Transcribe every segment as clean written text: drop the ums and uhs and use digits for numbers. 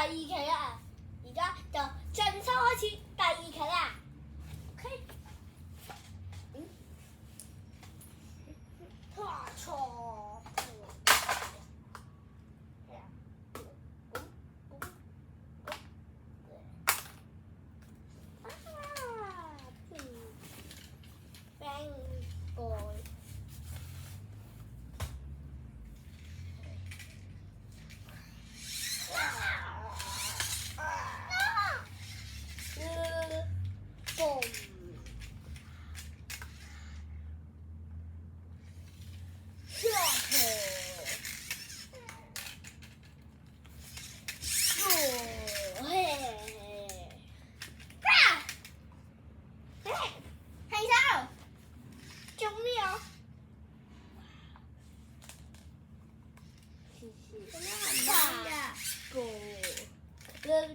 二期啦，而家就正式開始第二期啦。OK。錯。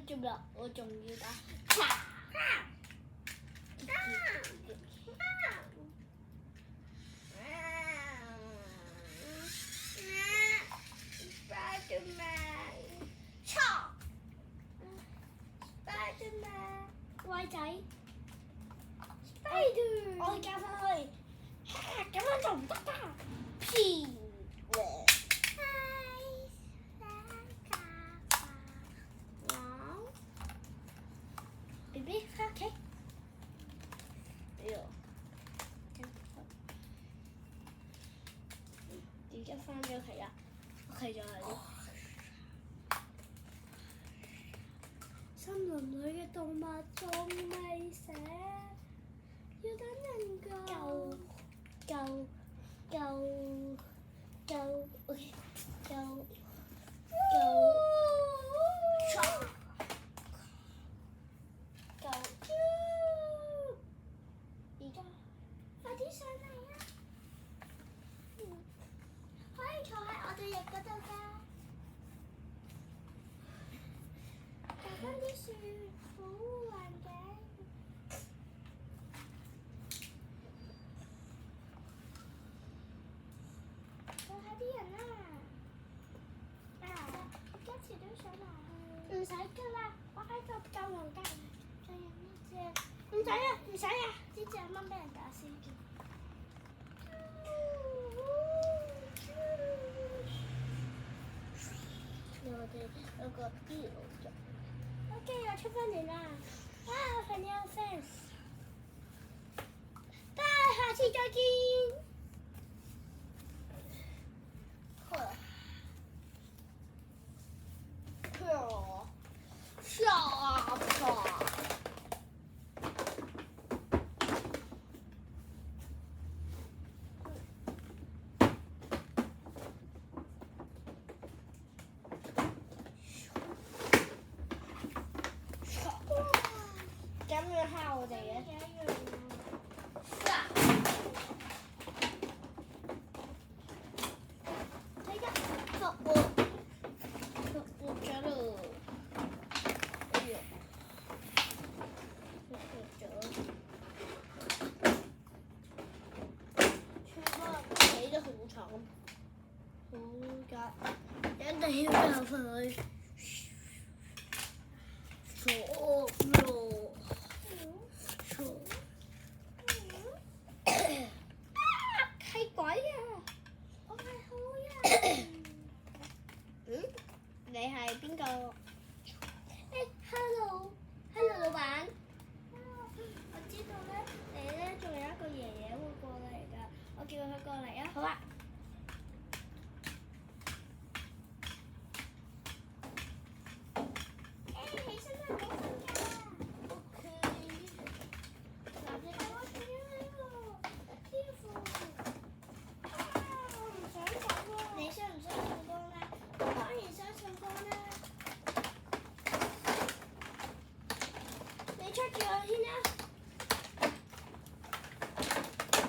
做唔到，我仲要打。乖仔 ，Spider， 我教翻佢，咁樣就唔得㗎。P。BB 翻屋企。哎呦！而家翻咗屋企啦，屋企就係呢。森林裏嘅動物仲未醒，要等人救。而家快啲上嚟啊！可以坐喺我對翼嗰度㗎。搞翻啲樹，保護環境。救下啲人啦！一次都上埋去。唔使㗎啦，我喺度救人㗎。仲有呢隻？唔使啊，唔使啊！呢隻啱啱俾人打死咗。我哋有個啲路咗。OK， 我出翻嚟啦！哇，朋友 fans， 拜，下次再見。咁樣蝦我哋嘅。睇下復活咗咯！哎呀，復活咗，死得好慘，好㗎，一定要救佢。係鬼啊！我係好人。你係邊個？Hello， 老闆。我知道咧，你咧仲有一個爺爺會過嚟㗎，我叫佢過嚟啊。好啊。起身啦，起身㗎。你相唔相信光咧？我當然相信光啦。你出住我先啦。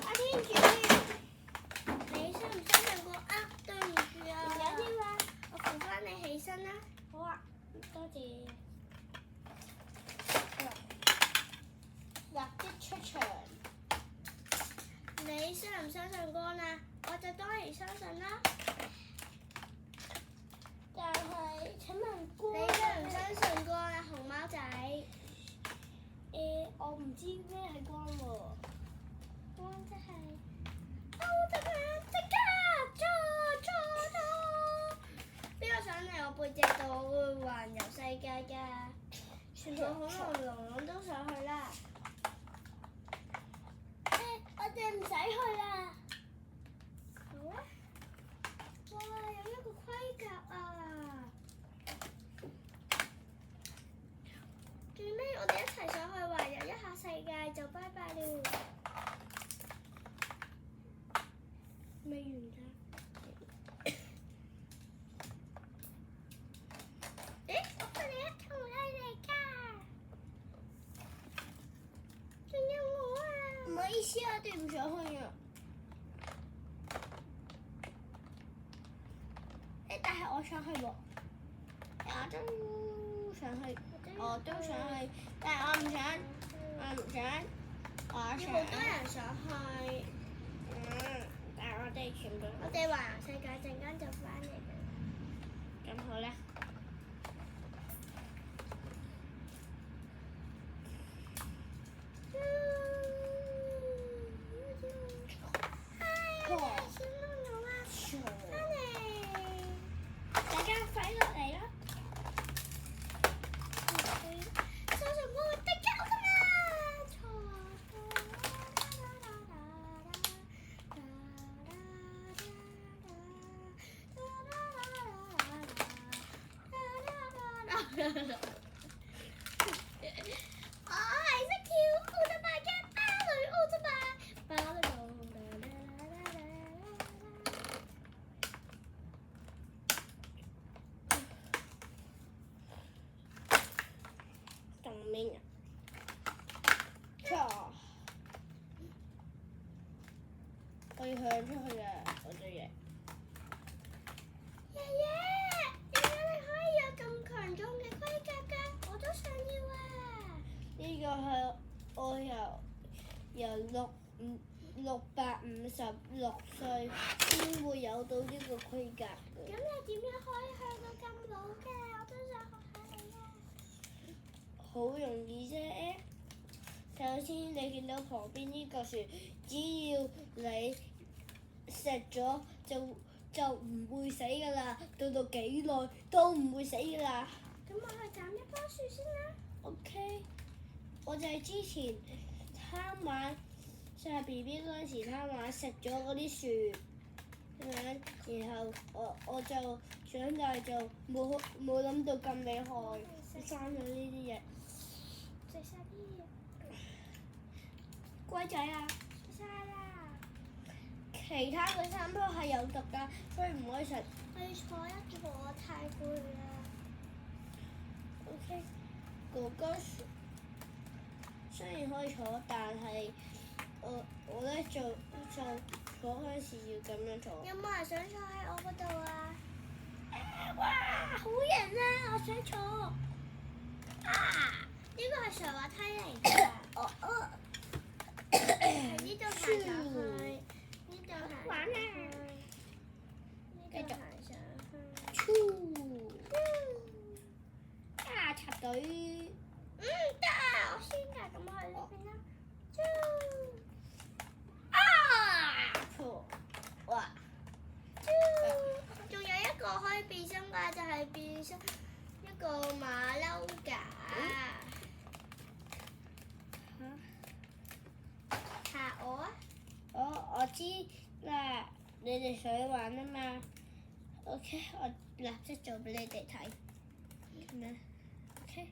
阿天主，你相唔相信光啊？對唔住啊。唔緊要啊，我扶翻你起身啦。好啊，多謝。立即出場。你相唔相信光啊？我就當然相信啦。但係請問光，你相唔相環遊世界㗎，全部恐龍都上去啦。我哋唔使去啦。好啊！哇，有一個盔甲啊！最尾我哋一齊上去環遊一下世界就拜拜了。未完㗎。我哋一同嚟㗎。仲有我啊！唔好意思，我哋唔想去啊。但係我想去喎，我都想去，我都想去，但係我唔想，我想。好多人想去，但係我哋全部，我哋環遊世界陣間就翻嚟嘅。咁好啦。我係識跳奧特曼嘅芭蕾奧特曼，芭蕾舞。救命啊！我要向出去啊！我隻嘢。爺爺，點解你可以有咁強壯嘅盔甲㗎？我都想要啊！呢個係我由656歲先會有到呢個盔甲嘅。咁你點樣可以去到咁老嘅？我都想學下你啊！好容易啫。首先你見到旁邊呢個樹，只要你食咗就唔會死㗎啦，到幾耐都唔會死㗎啦。咁我去斬一棵樹先啦。OK， 我就係之前貪玩細 BB 嗰陣時貪玩食咗嗰啲樹，然後我就長大就冇諗到咁厲害，生咗呢啲嘢。食晒啲嘢。乖仔啊！食晒啦。其他嗰3棵係有毒㗎，所以唔可以食。我要坐一坐，我太攰啦。OK， 哥哥雖然可以坐，但係我咧就坐嗰陣時要咁樣坐。有冇人想坐喺我嗰度啊？哇！好型啊！我想坐。呢個係上滑梯嚟㗎。喺呢度行上去，呢度行上去，呢度行上去。插隊。得啊！我先㗎，咁我去呢邊啦。哇！仲有一個可以變身㗎，就係變身一個馬騮架。嚇我啊！我知啦，你哋想玩啊嘛。OK， 我立即做俾你哋睇。咁樣 OK。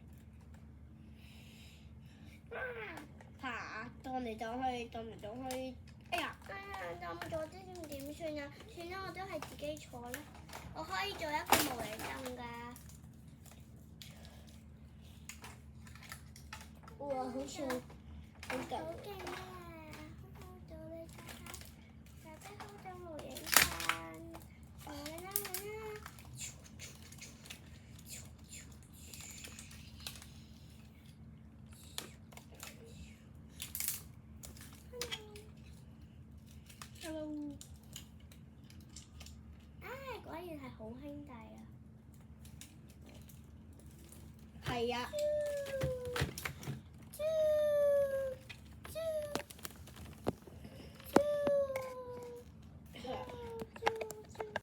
爬，盪嚟盪去。哎呀，冧咗啲點算啊？算啦，我都係自己坐啦。我可以做一個模擬凳㗎。哇，好似好勁啊！好到你睇下，大家好到模擬凳。嚟啦！Hello。果然係好兄弟啊！係啊。